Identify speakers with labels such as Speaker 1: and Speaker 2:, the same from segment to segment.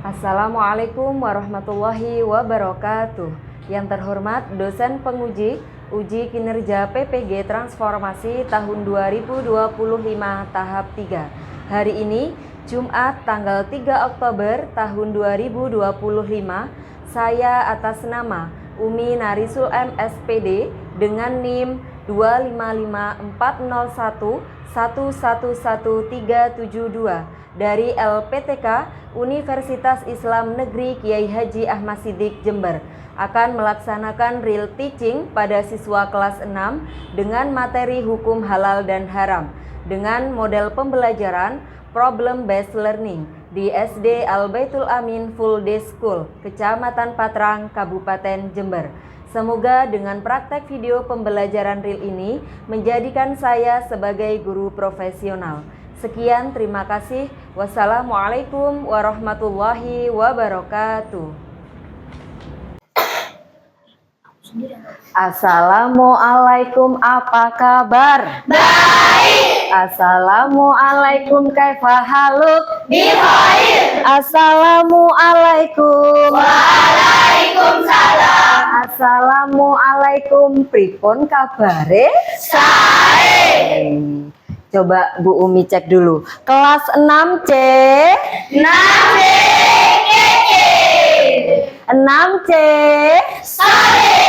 Speaker 1: Assalamualaikum warahmatullahi wabarakatuh. Yang terhormat dosen penguji uji kinerja PPG Transformasi tahun 2025 tahap 3. Hari ini Jumat tanggal 3 Oktober tahun 2025, saya atas nama Umi Narisul M SPD dengan NIM 25540111372 dari LPTK Universitas Islam Negeri Kiai Haji Ahmad Siddiq Jember akan melaksanakan real teaching pada siswa kelas 6 dengan materi hukum halal dan haram dengan model pembelajaran problem based learning di SD Al Baitul Amin Full Day School, Kecamatan Patrang, Kabupaten Jember. Semoga dengan praktek video pembelajaran real ini menjadikan saya sebagai guru profesional. Sekian, terima kasih. Wassalamualaikum warahmatullahi wabarakatuh. Assalamualaikum, apa kabar?
Speaker 2: Baik.
Speaker 1: Assalamualaikum, kaifa haluk?
Speaker 2: Bikhair.
Speaker 1: Assalamualaikum.
Speaker 2: Waalaikumsalam.
Speaker 1: Assalamualaikum, pripun kabare?
Speaker 2: Sae.
Speaker 1: Coba Bu Umi cek dulu. Kelas 6C.
Speaker 2: 6C.
Speaker 1: 6C.
Speaker 2: Sare.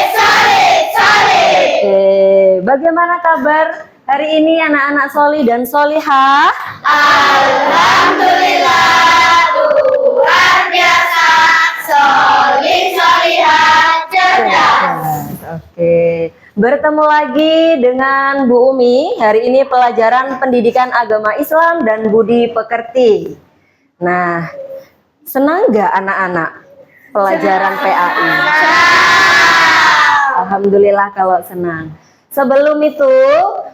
Speaker 1: Oke, bagaimana kabar hari ini anak-anak soli dan solihah?
Speaker 2: Alhamdulillah, luar biasa. Solihah, cerdas.
Speaker 1: Oke, bertemu lagi dengan Bu Umi. Hari ini pelajaran pendidikan agama Islam dan budi pekerti. Nah, senang nggak anak-anak pelajaran PAI? Alhamdulillah kalau senang. Sebelum itu,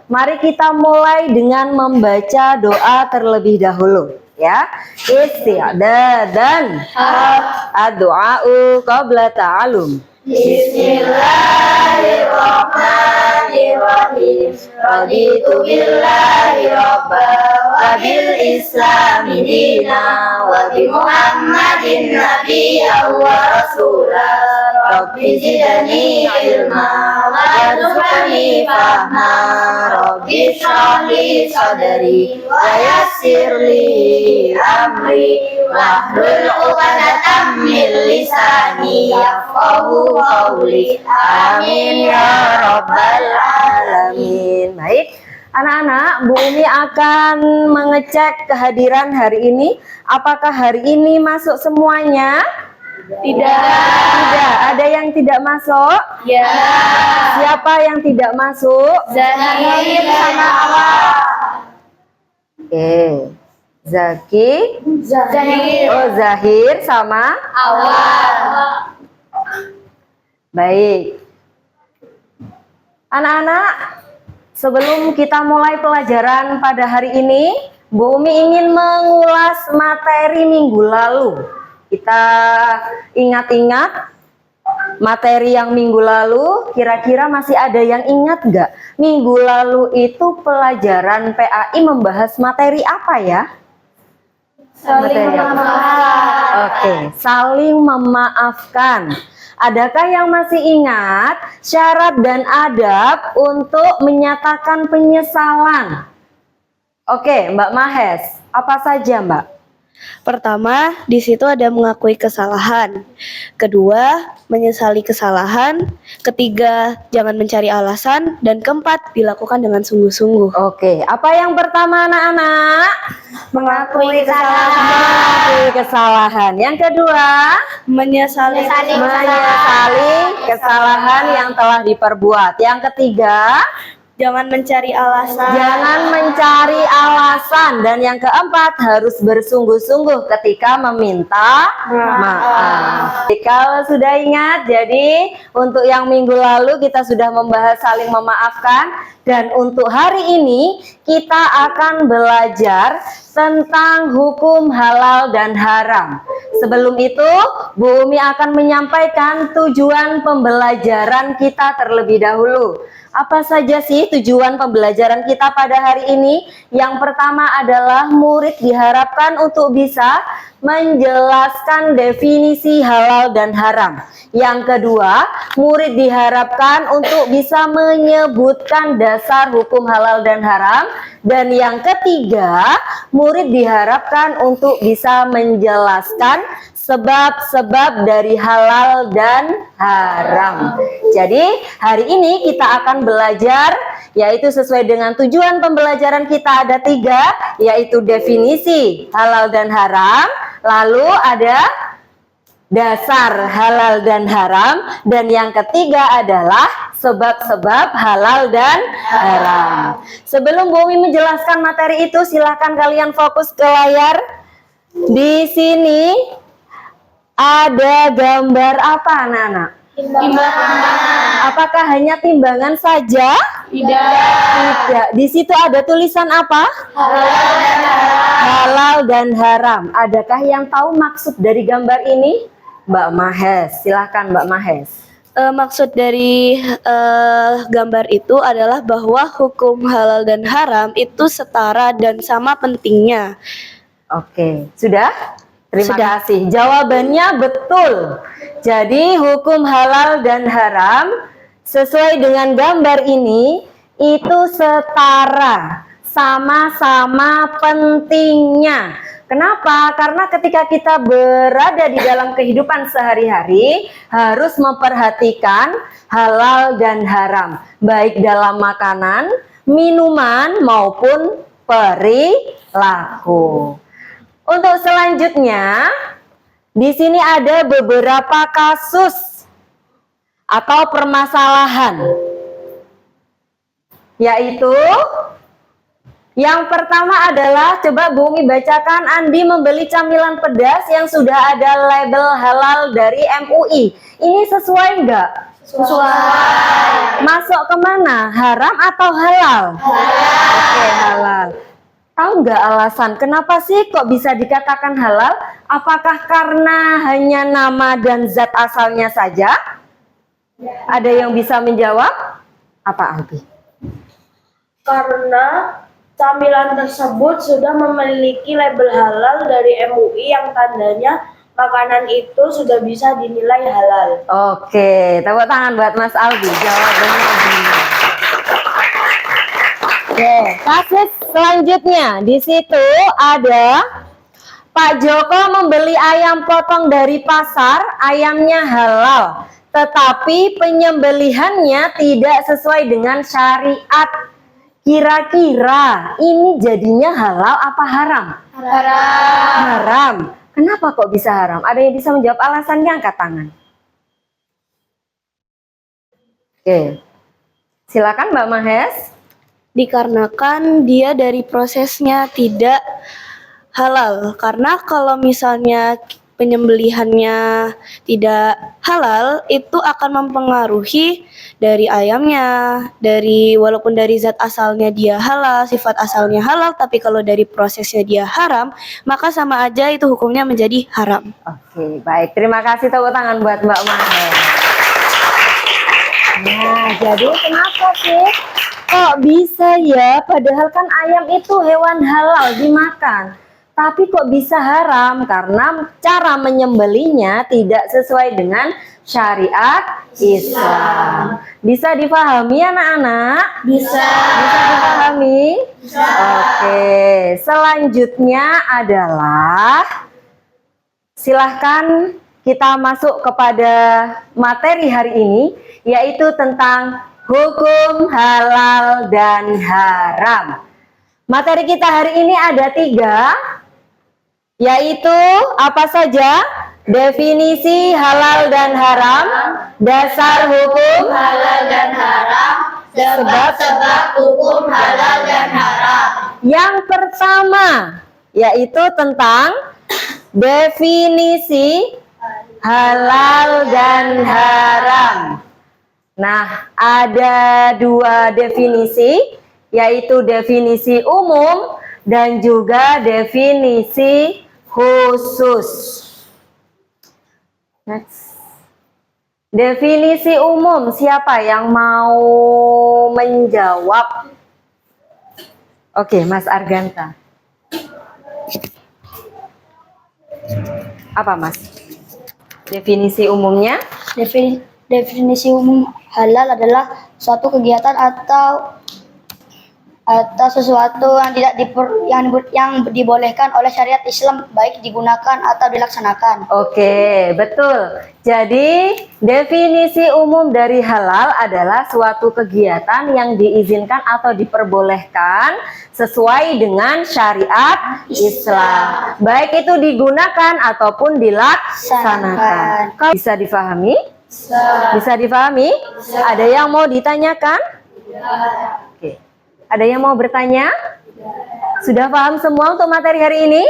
Speaker 1: mari kita mulai dengan membaca doa terlebih dahulu, ya. Isti'dadan ad-du'a'u qabla ta'alum.
Speaker 2: Bismillahirrahmanirrahim. Raditu billahi rabba wa bil islami dina wa bi Muhammadin nabiyyan wa rasulah. Rabbi zidni ilma warzuqni fahma. Rabbi shrah li sadri wa yassir li amri wahlul 'uqdatam min lisani yafqahu qawli. Amin ya rabbal alamin.
Speaker 1: Baik, anak-anak, Bu Umi akan mengecek kehadiran hari ini. Apakah hari ini masuk semuanya? Tidak, ada yang tidak masuk?
Speaker 2: Ya.
Speaker 1: Siapa yang tidak masuk?
Speaker 2: Zahir sama awal.
Speaker 1: Oke, Zaki.
Speaker 2: Zahir.
Speaker 1: Oh, Zahir sama
Speaker 2: Awal.
Speaker 1: baik. Anak-anak, sebelum kita mulai pelajaran pada hari ini, Bu Umi ingin mengulas materi minggu lalu. Kita ingat-ingat materi yang minggu lalu, kira-kira masih ada yang ingat nggak? Minggu lalu itu pelajaran PAI membahas materi apa ya?
Speaker 2: Saling memaafkan.
Speaker 1: Oke, saling memaafkan. Adakah yang masih ingat syarat dan adab untuk menyatakan penyesalan? Oke, Mbak Mahes, apa saja Mbak?
Speaker 3: Pertama, di situ ada mengakui kesalahan. Kedua, menyesali kesalahan. Ketiga, jangan mencari alasan. Dan keempat, dilakukan dengan sungguh-sungguh.
Speaker 1: Oke, apa yang pertama anak-anak?
Speaker 2: Mengakui kesalahan.
Speaker 1: Mengakui kesalahan. Yang kedua,
Speaker 3: Menyesali
Speaker 1: menyesali kesalahan yang telah diperbuat. Yang ketiga,
Speaker 3: Jangan mencari alasan.
Speaker 1: Jangan mencari alasan. Dan yang keempat, harus bersungguh-sungguh ketika meminta maaf. Kalau sudah ingat, jadi untuk yang minggu lalu kita sudah membahas saling memaafkan. Dan untuk hari ini kita akan belajar tentang hukum halal dan haram. Sebelum itu, Bu Umi akan menyampaikan tujuan pembelajaran kita terlebih dahulu. Apa saja sih tujuan pembelajaran kita pada hari ini? Yang pertama adalah murid diharapkan untuk bisa menjelaskan definisi halal dan haram. Yang kedua, murid diharapkan untuk bisa menyebutkan dasar hukum halal dan haram. Dan yang ketiga, murid diharapkan untuk bisa menjelaskan sebab-sebab dari halal dan haram. Jadi hari ini kita akan belajar, yaitu sesuai dengan tujuan pembelajaran kita ada 3, yaitu definisi halal dan haram, lalu ada dasar halal dan haram, dan yang ketiga adalah sebab-sebab halal dan haram. Sebelum Bu Umi menjelaskan materi itu, silakan kalian fokus ke layar. Di sini ada gambar apa, anak-anak?
Speaker 2: Timbangan.
Speaker 1: Apakah hanya timbangan saja? Tidak. Di situ ada tulisan apa? Halal dan haram. Adakah yang tahu maksud dari gambar ini? Mbak Mahes, silakan Mbak Mahes.
Speaker 3: Maksud dari gambar itu adalah bahwa hukum halal dan haram itu setara dan sama pentingnya.
Speaker 1: Oke, sudah? Terima
Speaker 3: Sudah.
Speaker 1: kasih. Jawabannya betul. Jadi hukum halal dan haram sesuai dengan gambar ini itu setara, sama-sama pentingnya. Kenapa? Karena ketika kita berada di dalam kehidupan sehari-hari harus memperhatikan halal dan haram, baik dalam makanan, minuman maupun perilaku. Untuk selanjutnya, di sini ada beberapa kasus atau permasalahan, yaitu yang pertama adalah, coba Bu Umi bacakan, Andi membeli camilan pedas yang sudah ada label halal dari MUI. Ini sesuai enggak?
Speaker 2: Sesuai.
Speaker 1: Masuk kemana? Haram atau halal? Oke, halal. Tahu nggak alasan kenapa sih kok bisa dikatakan halal? Apakah karena hanya nama dan zat asalnya saja? Ada yang bisa menjawab? Apa, Albi?
Speaker 2: Karena camilan tersebut sudah memiliki label halal dari MUI yang tandanya makanan itu sudah bisa dinilai halal.
Speaker 1: Oke, tepuk tangan buat Mas Albi. Jawabannya benar. Oke, kasus selanjutnya di situ ada Pak Joko membeli ayam potong dari pasar, ayamnya halal, tetapi penyembelihannya tidak sesuai dengan syariat. Kira-kira ini jadinya halal apa haram? Haram. Kenapa kok bisa haram? Ada yang bisa menjawab alasannya, angkat tangan. Oke, silakan Mbak Mahes.
Speaker 3: Dikarenakan dia dari prosesnya tidak halal. Karena kalau misalnya penyembelihannya tidak halal, itu akan mempengaruhi dari ayamnya, walaupun dari zat asalnya dia halal, sifat asalnya halal, tapi kalau dari prosesnya dia haram, maka sama aja itu hukumnya menjadi haram.
Speaker 1: Oke, baik. Terima kasih, tepuk tangan buat Mbak Mahes. Nah, jadi kenapa sih kok bisa ya? Padahal kan ayam itu hewan halal dimakan. Tapi kok bisa haram? Karena cara menyembelihnya tidak sesuai dengan syariat Islam. Bisa difahami anak-anak?
Speaker 2: Bisa.
Speaker 1: Bisa difahami?
Speaker 2: Bisa.
Speaker 1: Oke, selanjutnya adalah silahkan kita masuk kepada materi hari ini, yaitu tentang hukum halal dan haram. Materi kita hari ini ada 3, yaitu apa saja? Definisi halal dan haram, dasar hukum
Speaker 2: Halal dan haram,
Speaker 4: Sebab-sebab hukum halal dan haram.
Speaker 1: Yang pertama yaitu tentang definisi halal dan haram. Nah, ada dua definisi, yaitu definisi umum dan juga definisi khusus. Next. Definisi umum, siapa yang mau menjawab? Oke, Mas Arganta. Apa, Mas? Definisi umumnya?
Speaker 3: Definisi umum halal adalah suatu kegiatan atau sesuatu yang dibolehkan oleh syariat Islam, baik digunakan atau dilaksanakan.
Speaker 1: Oke, betul. Jadi, definisi umum dari halal adalah suatu kegiatan yang diizinkan atau diperbolehkan sesuai dengan syariat Islam, baik itu digunakan ataupun dilaksanakan. Kalau bisa difahami? Bisa difahami? Ada yang mau ditanyakan? Oke. Ada yang mau bertanya? Sudah paham semua untuk materi hari ini?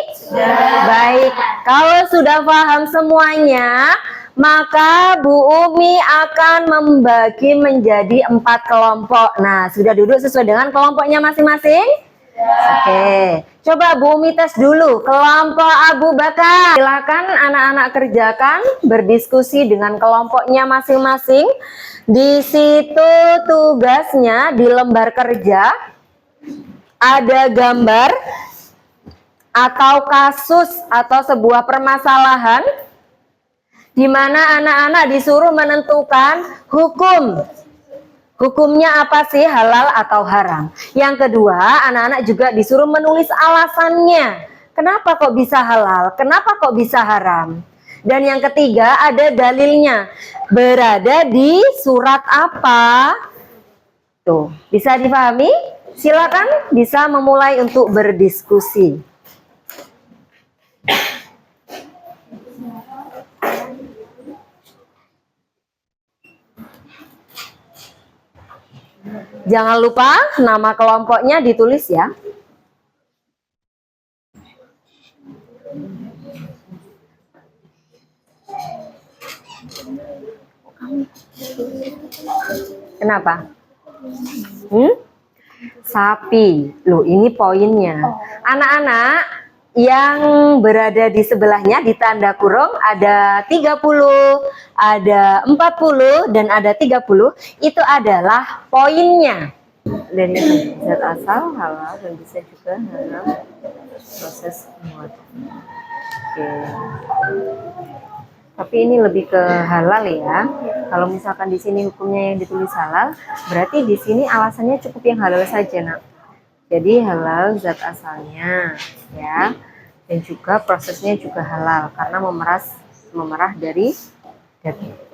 Speaker 1: Baik, kalau sudah paham semuanya, maka Bu Umi akan membagi menjadi 4 kelompok. Nah, sudah duduk sesuai dengan kelompoknya masing-masing? Oke, coba Bu Umi tes dulu. Kelompok Abu Bakar, silakan anak-anak kerjakan, berdiskusi dengan kelompoknya masing-masing. Di situ tugasnya di lembar kerja ada gambar atau kasus atau sebuah permasalahan di mana anak-anak disuruh menentukan hukumnya apa sih, halal atau haram. Yang kedua, anak-anak juga disuruh menulis alasannya. Kenapa kok bisa halal? Kenapa kok bisa haram? Dan yang ketiga, ada dalilnya. Berada di surat apa? Tuh, bisa dipahami? Silakan bisa memulai untuk berdiskusi. Jangan lupa nama kelompoknya ditulis ya. Kenapa? Sapi. Loh, ini poinnya. Anak-anak yang berada di sebelahnya di tanda kurung ada 30, ada 40 dan ada 30. Itu adalah poinnya. Dari zat asal halal dan bisa juga dalam proses pembuatan. Oke. Tapi ini lebih ke halal ya. Kalau misalkan di sini hukumnya yang ditulis halal, berarti di sini alasannya cukup yang halal saja, Nak. Jadi halal zat asalnya, ya. Dan juga prosesnya juga halal karena memerah dari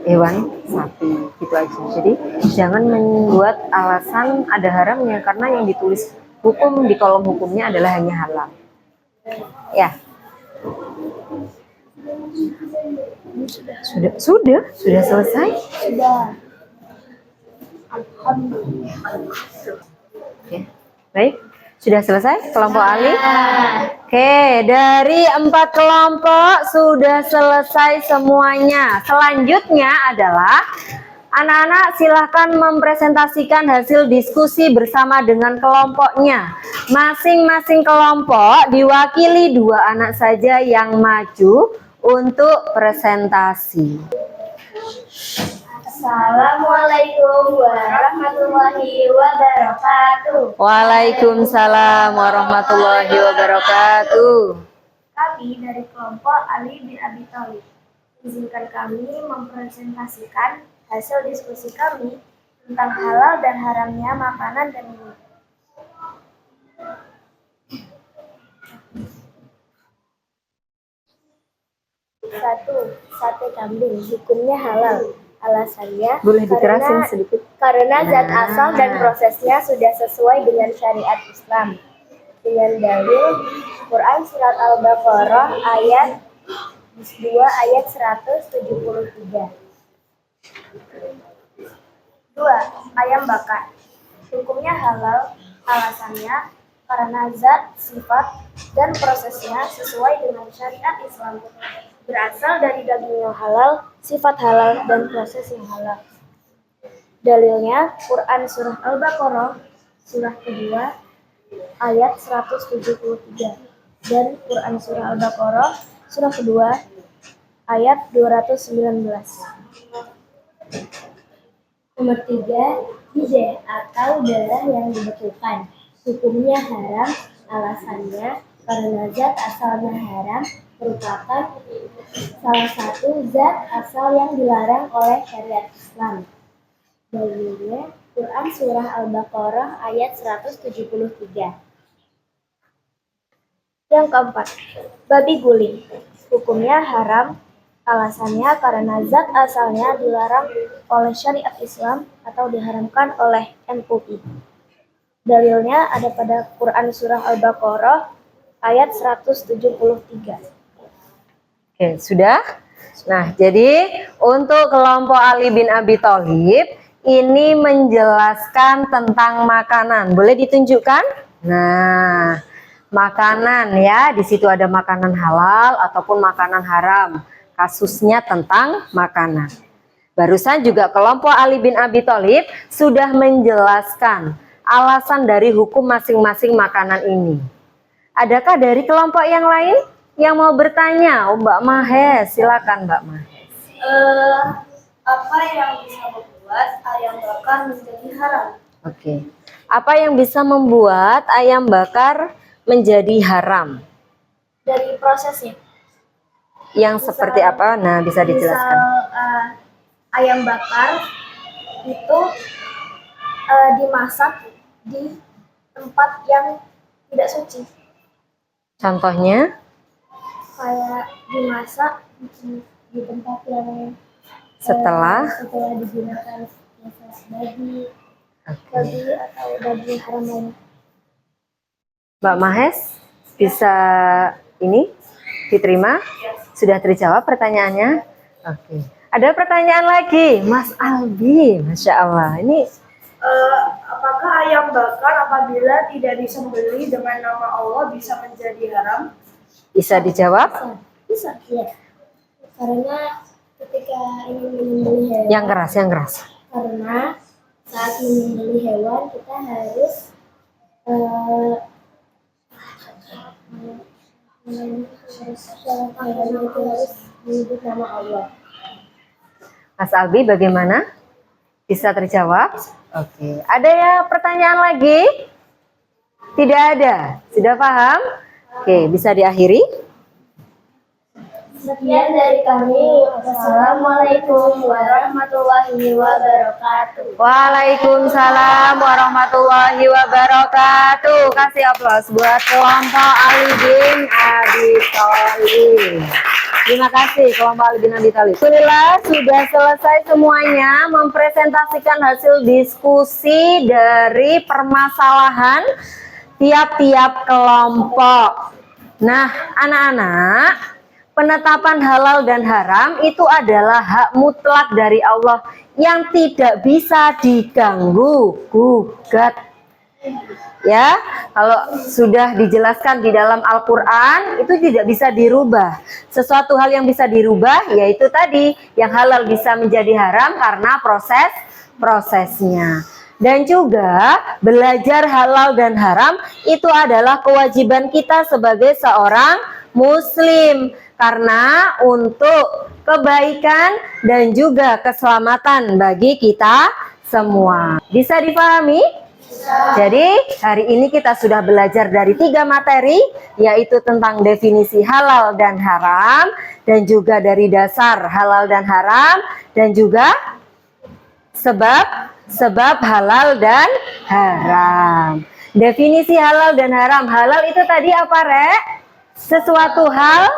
Speaker 1: hewan sapi, gitu aja. Jadi jangan membuat alasan ada haramnya karena yang ditulis hukum di kolom hukumnya adalah hanya halal. Ya. Sudah selesai?
Speaker 2: Sudah.
Speaker 1: Oke. Baik, sudah selesai kelompok Ali? Oke, dari 4 kelompok sudah selesai semuanya. Selanjutnya adalah anak-anak silahkan mempresentasikan hasil diskusi bersama dengan kelompoknya. Masing-masing kelompok diwakili 2 anak saja yang maju untuk presentasi.
Speaker 2: Assalamualaikum warahmatullahi wabarakatuh.
Speaker 1: Waalaikumsalam warahmatullahi wabarakatuh.
Speaker 2: Kami dari kelompok Ali bin Abi Thalib. Izinkan kami mempresentasikan hasil diskusi kami tentang halal dan haramnya makanan dan minuman. 1. Sate kambing, hukumnya halal. Alasannya
Speaker 1: Boleh dikerasin sedikit?
Speaker 2: Karena zat asal dan prosesnya sudah sesuai dengan syariat Islam. Dengan dalil Quran Surat Al-Baqarah ayat 2 ayat 173. 2. Ayam bakar. Hukumnya halal, alasannya karena zat, sifat, dan prosesnya sesuai dengan syariat Islam. Berasal dari daging yang halal, sifat halal, dan proses yang halal. Dalilnya Quran Surah Al-Baqarah, surah kedua, ayat 173. Dan Quran Surah Al-Baqarah, surah kedua, ayat 219. Nomor 3, hijab atau darah yang dibekukan. Hukumnya haram, alasannya karena zat asalnya haram merupakan salah satu zat asal yang dilarang oleh syariat Islam. Dalilnya Quran Surah Al-Baqarah ayat 173. Yang keempat, babi guling. Hukumnya haram, alasannya karena zat asalnya dilarang oleh syariat Islam atau diharamkan oleh MUI. Dalilnya ada pada Quran Surah Al-Baqarah ayat 173.
Speaker 1: Oke, sudah? Nah, jadi untuk kelompok Ali bin Abi Thalib ini menjelaskan tentang makanan. Boleh ditunjukkan? Nah, makanan ya, di situ ada makanan halal ataupun makanan haram. Kasusnya tentang makanan. Barusan juga kelompok Ali bin Abi Thalib sudah menjelaskan alasan dari hukum masing-masing makanan ini. Adakah dari kelompok yang lain yang mau bertanya? Oh, Mbak Mahes, silakan Mbak Mahes.
Speaker 2: Apa yang bisa membuat ayam bakar menjadi haram?
Speaker 1: Oke. Apa yang bisa membuat ayam bakar menjadi haram?
Speaker 2: Dari prosesnya.
Speaker 1: Yang seperti apa? Nah, bisa dijelaskan.
Speaker 2: Ayam bakar itu dimasak di tempat yang tidak suci.
Speaker 1: Contohnya?
Speaker 2: Kayak dimasak di tempat yang
Speaker 1: Setelah
Speaker 2: digunakan proses babi
Speaker 1: Oke.
Speaker 2: atau daging haram lain.
Speaker 1: Mbak Mahes bisa ini diterima? Sudah terjawab pertanyaannya? Oke. Ada pertanyaan lagi, Mas Albi, Masya Allah. Ini
Speaker 2: Apakah ayam bakar apabila tidak disembelih dengan nama Allah bisa menjadi haram?
Speaker 1: bisa dijawab?
Speaker 2: Bisa, ya. Karena ketika ingin menyembelih hewan,
Speaker 1: Yang keras, yang keras.
Speaker 2: karena saat menyembelih hewan kita harus menyebut nama Allah.
Speaker 1: Mas Albi bagaimana? Bisa terjawab? Oke. Ada ya pertanyaan lagi? Tidak ada. Sudah paham? Oke, bisa diakhiri?
Speaker 2: Sekian dari kami. Wassalamualaikum warahmatullahi wabarakatuh.
Speaker 1: Waalaikumsalam warahmatullahi wabarakatuh. Kasih aplaus buat kelompok Ali bin Abi Thalib. Terima kasih kelompok Ali bin Abi Thalib. Alhamdulillah sudah selesai semuanya mempresentasikan hasil diskusi dari permasalahan tiap-tiap kelompok. Nah, anak-anak, penetapan halal dan haram itu adalah hak mutlak dari Allah yang tidak bisa diganggu gugat. Ya, kalau sudah dijelaskan di dalam Al-Quran itu tidak bisa dirubah. Sesuatu hal yang bisa dirubah yaitu tadi yang halal bisa menjadi haram karena prosesnya. Dan juga belajar halal dan haram itu adalah kewajiban kita sebagai seorang muslim. Karena untuk kebaikan dan juga keselamatan bagi kita semua. Bisa dipahami? Jadi hari ini kita sudah belajar dari 3 materi, yaitu tentang definisi halal dan haram, dan juga dari dasar halal dan haram, dan juga sebab halal dan haram. Definisi halal dan haram. Halal itu tadi apa, Rek? Sesuatu hal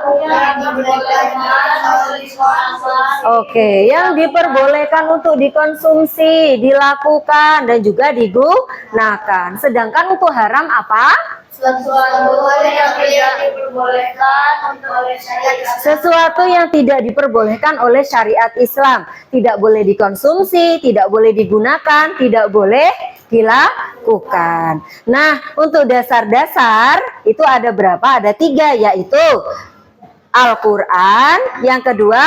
Speaker 1: yang diperbolehkan untuk dikonsumsi, dilakukan, dan juga digunakan. Sedangkan untuk haram apa?
Speaker 4: Sesuatu yang tidak diperbolehkan oleh syariat Islam.
Speaker 1: Sesuatu yang tidak diperbolehkan oleh syariat Islam. Tidak boleh dikonsumsi, tidak boleh digunakan, tidak boleh dilakukan. Nah, untuk dasar-dasar itu ada berapa? Ada 3, yaitu Al-Quran, yang kedua,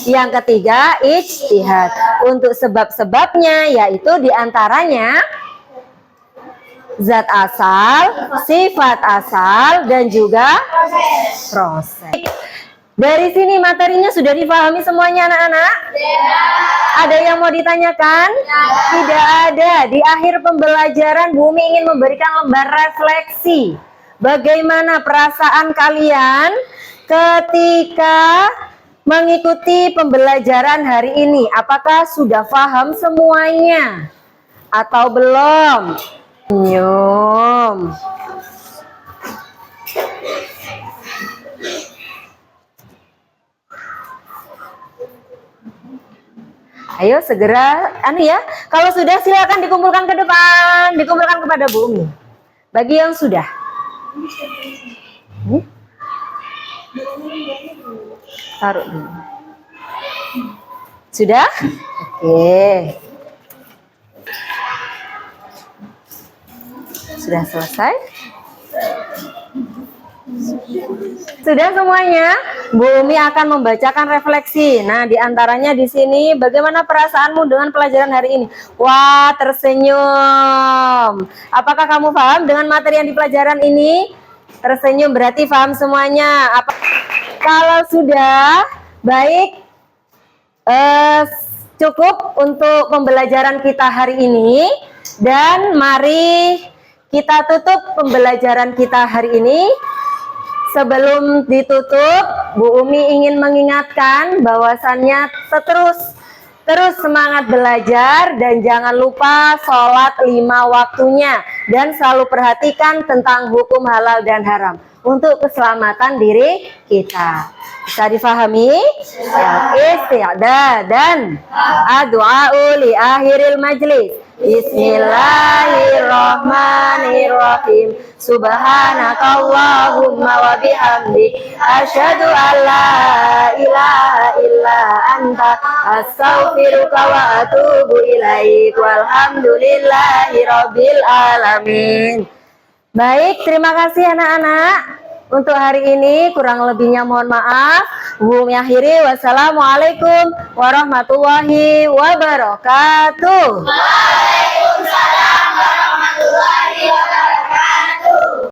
Speaker 1: yang ketiga ijtihad. Untuk sebab-sebabnya yaitu diantaranya zat asal, sifat asal, dan juga proses. Dari sini materinya sudah dipahami semuanya anak-anak? Ada yang mau ditanyakan? Tidak ada. Di akhir pembelajaran Bu Umi ingin memberikan lembar refleksi. Bagaimana perasaan kalian ketika mengikuti pembelajaran hari ini? Apakah sudah paham semuanya? Atau belum? Senyum. Ayo segera, ya. Kalau sudah silakan dikumpulkan ke depan, dikumpulkan kepada Bu Umi. Bagi yang sudah, taruh dulu. Sudah? Oke. Sudah selesai? Sudah semuanya? Bu Umi akan membacakan refleksi. Nah, diantaranya di sini, bagaimana perasaanmu dengan pelajaran hari ini? Wah, tersenyum. Apakah kamu paham dengan materi yang di pelajaran ini? Tersenyum berarti paham semuanya. Kalau sudah, baik, cukup untuk pembelajaran kita hari ini. Dan mari kita tutup pembelajaran kita hari ini. Sebelum ditutup, Bu Umi ingin mengingatkan bahwasannya terus semangat belajar dan jangan lupa sholat 5 waktunya dan selalu perhatikan tentang hukum halal dan haram untuk keselamatan diri kita. Bisa difahami? Isti'dad dan addu'a li akhiril majlis. Bismillahirrahmanirrahim. Subhanakallahumma wa bihamdik asyhadu an la ilaha illa anta astaghfiruka wa atubu ilaik. Walhamdulillahi rabbil alamin. Baik, terima kasih anak-anak. Untuk hari ini kurang lebihnya mohon maaf. Bu Umi akhiri, wassalamualaikum warahmatullahi wabarakatuh.